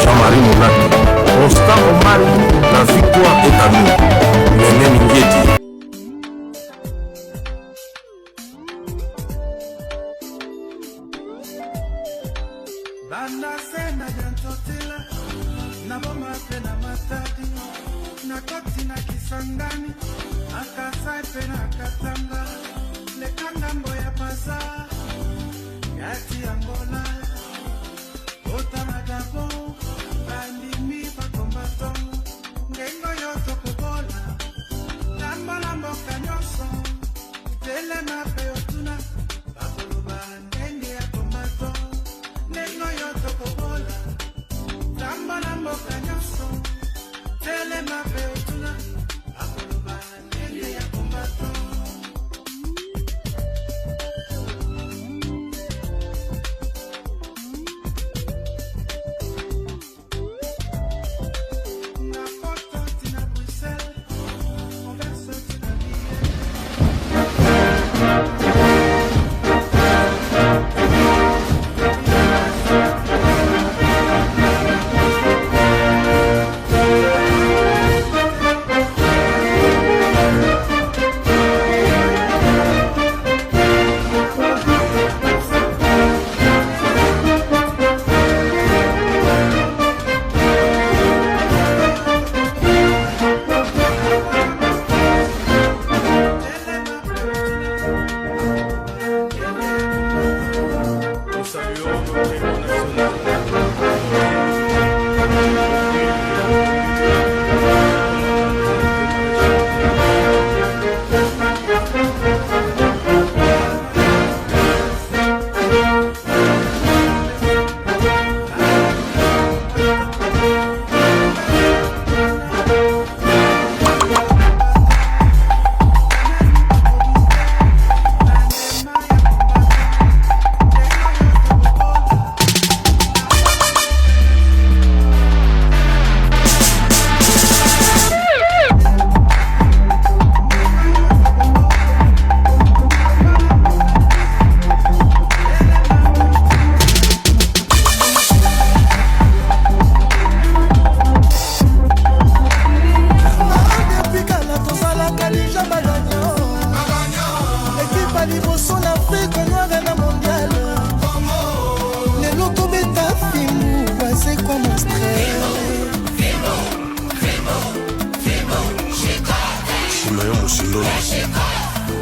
Jean-Marie Monato, Constant Omari, la victoire est à nous. Néné Mingueti.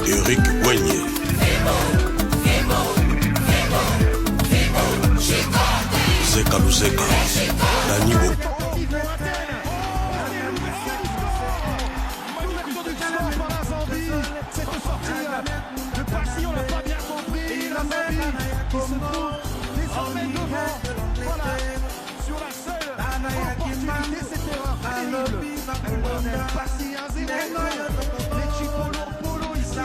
Eric Wenye. Zeka Luzeka. Danibo. Cette sortie de Passy, on n'a pas bien compris. La Zambie qui se trouve désormais devant. Voilà, sur la seule opportunité, cette erreur pénible. Passy 1-0. Les Chipolo Polo ici.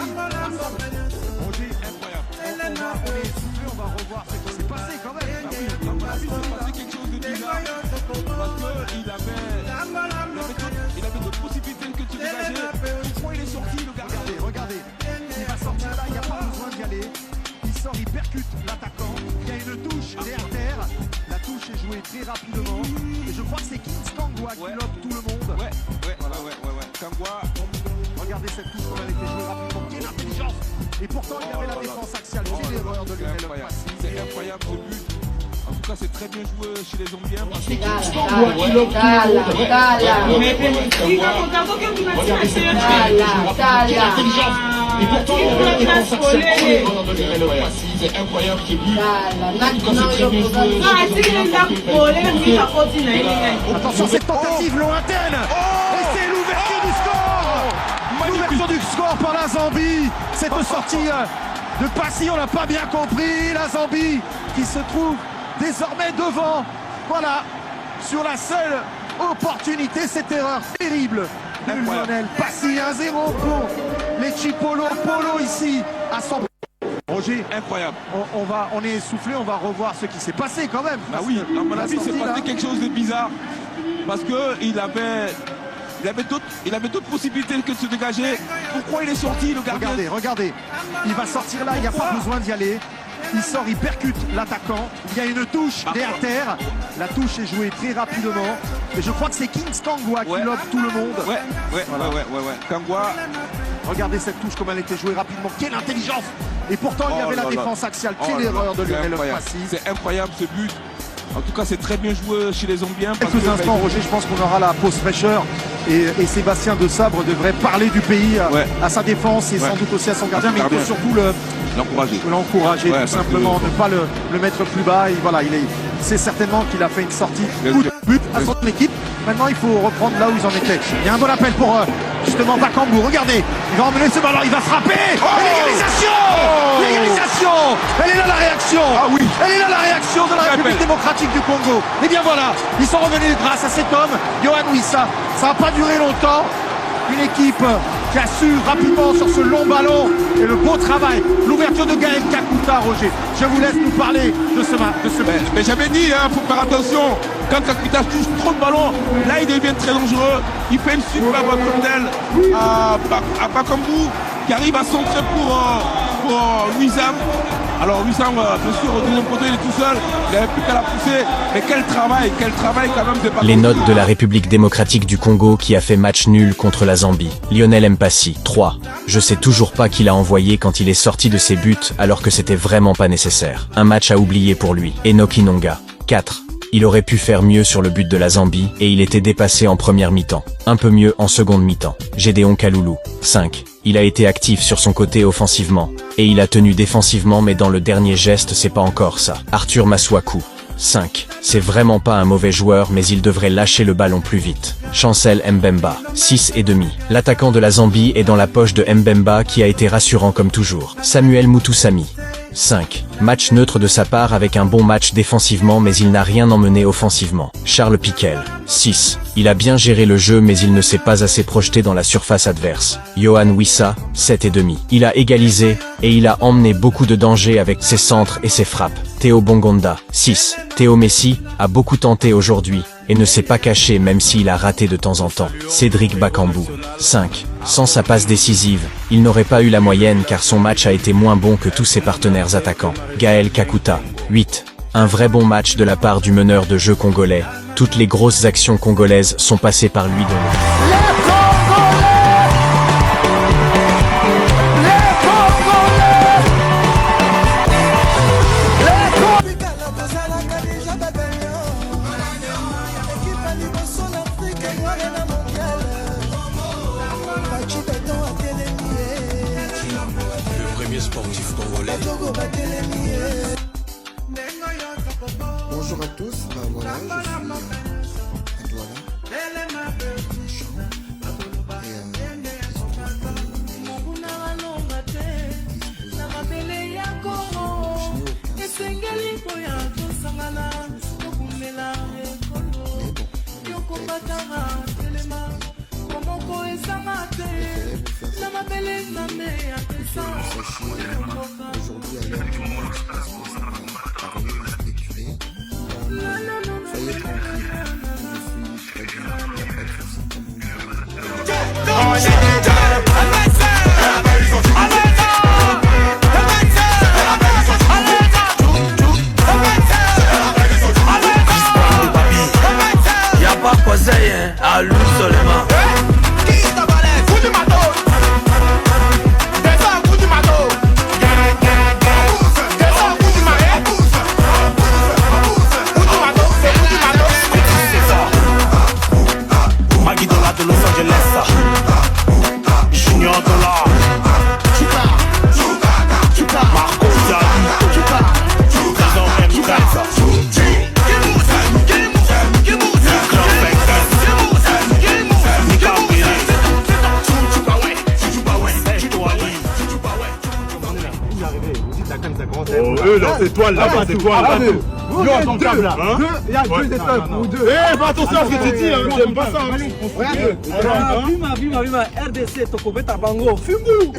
On dit incroyable. On est soufflé, on va revoir ce qui s'est passé quand même. Ah oui, on a vu se passer quelque chose de bizarre. Parce qu'il avait d'autres possibilités que tu dégageais. Pourquoi il est sorti le gardien? Regardez, il va sortir là, il n'y a pas besoin d'y aller. Il sort, il percute l'attaquant. Il y a une touche derrière. La touche est jouée très rapidement. Et je crois que c'est Kings Kangwa qui lobe tout le monde. Ouais. Kangwa. Regardez cette touche comme elle était jouée rapidement. Quelle intelligence! Et pourtant, il y avait la défense axiale. Quelle erreur de Lionel Passy. C'est incroyable ce but. En tout cas, c'est très bien joué chez les Zambiens. Et pourtant, on a la défense acceptée pendant de c'est incroyable ce but. Attention cette tentative lointaine. Et c'est l'ouverture du score. L'ouverture du score par la Zambie. Cette sortie de Passy, on n'a pas bien compris. La Zambie qui se trouve désormais devant. Voilà, sur la seule opportunité, cette erreur terrible de Lionel Passy. 1-0 pour les Chipolo Polo ici à son... Roger, Incroyable. on est essoufflé, on va revoir ce qui s'est passé quand même. Bah oui, à mon avis, c'est passé quelque chose de bizarre. Parce qu'il avait d'autres possibilités que de se dégager. Pourquoi il est sorti, le gardien? Regardez. Il va sortir là, il n'y a pas besoin d'y aller. Il sort, il percute l'attaquant. Il y a une touche derrière terre. La touche est jouée très rapidement. Mais je crois que c'est Kings Kangwa qui lobe tout le monde. Ouais. Kangwa. Regardez cette touche, comme elle était jouée rapidement. Quelle intelligence! Et pourtant, il y avait la défense axiale. Quelle erreur de Lionel Passy. C'est incroyable ce but. En tout cas, c'est très bien joué chez les Zambiens. Quelques instants, Roger, je pense qu'on aura la pause fraîcheur. Et Sébastien de Sabre devrait parler du pays à sa défense et sans doute aussi à son gardien. Mais il faut surtout l'encourager tout simplement, ne pas le mettre plus bas. Et voilà, c'est certainement qu'il a fait une sortie coup de but à son équipe. Maintenant, il faut reprendre là où ils en étaient. Il y a un bon appel pour justement Bakambu. Regardez, il va emmener ce ballon, il va frapper. L'égalisation. Elle est là la réaction. Elle est là la réaction de la République démocratique du Congo. Et bien voilà, ils sont revenus grâce à cet homme, Yohan Wissa. Ça n'a pas duré longtemps. Une équipe qui a su rapidement sur ce long ballon et le beau travail. L'ouverture de Gaël Kakuta, Roger. Je vous laisse nous parler de ce match. Mais j'avais dit, faut faire attention. Quand Kakuta touche trop de ballons, là il devient très dangereux. Il fait une superbe rondelle à Bakambu qui arrive à centrer pour Wissam. Alors Wissam, bien sûr, au deuxième poteau, il est tout seul. Il n'avait plus qu'à la pousser. Mais quel travail quand même de Bakambu. Les notes de la République démocratique du Congo qui a fait match nul contre la Zambie. Lionel Mpassi, 3. Je sais toujours pas qui l'a envoyé quand il est sorti de ses buts alors que c'était vraiment pas nécessaire. Un match à oublier pour lui. Enoch Inonga, 4. Il aurait pu faire mieux sur le but de la Zambie et il était dépassé en première mi-temps. Un peu mieux en seconde mi-temps. Gédéon Kaloulou, 5. Il a été actif sur son côté offensivement. Et il a tenu défensivement mais dans le dernier geste c'est pas encore ça. Arthur Masuaku, 5. C'est vraiment pas un mauvais joueur mais il devrait lâcher le ballon plus vite. Chancel Mbemba, 6,5. L'attaquant de la Zambie est dans la poche de Mbemba qui a été rassurant comme toujours. Samuel Mutusami, 5. Match neutre de sa part avec un bon match défensivement mais il n'a rien emmené offensivement. Charles Piquel, 6. Il a bien géré le jeu mais il ne s'est pas assez projeté dans la surface adverse. Yohan Wissa, 7,5. Il a égalisé et il a emmené beaucoup de danger avec ses centres et ses frappes. Théo Bongonda, 6. Théo Messi a beaucoup tenté aujourd'hui et ne s'est pas caché même s'il a raté de temps en temps. Cédric Bakambu, 5. Sans sa passe décisive, il n'aurait pas eu la moyenne car son match a été moins bon que tous ses partenaires attaquants. Gaël Kakuta, 8. Un vrai bon match de la part du meneur de jeu congolais. Toutes les grosses actions congolaises sont passées par lui. Sportif congolais. Bonjour à tous, voilà, je suis à Douala, aujourd'hui à l'heure du match, parce que ça m'a paru spéculé. Soyez tranquille, je suis très bien, il n'y a pas de soucis comme y a pas quoi ça, à lui seulement. eux, leurs étoiles là, leurs étoiles. Yo, ton câble là. Il y a 2 étoiles pour 2. Eh, fais attention à ce que tu dis, j'aime pas ça. Vima, RDC, Tokobeta Bango, Fumbu.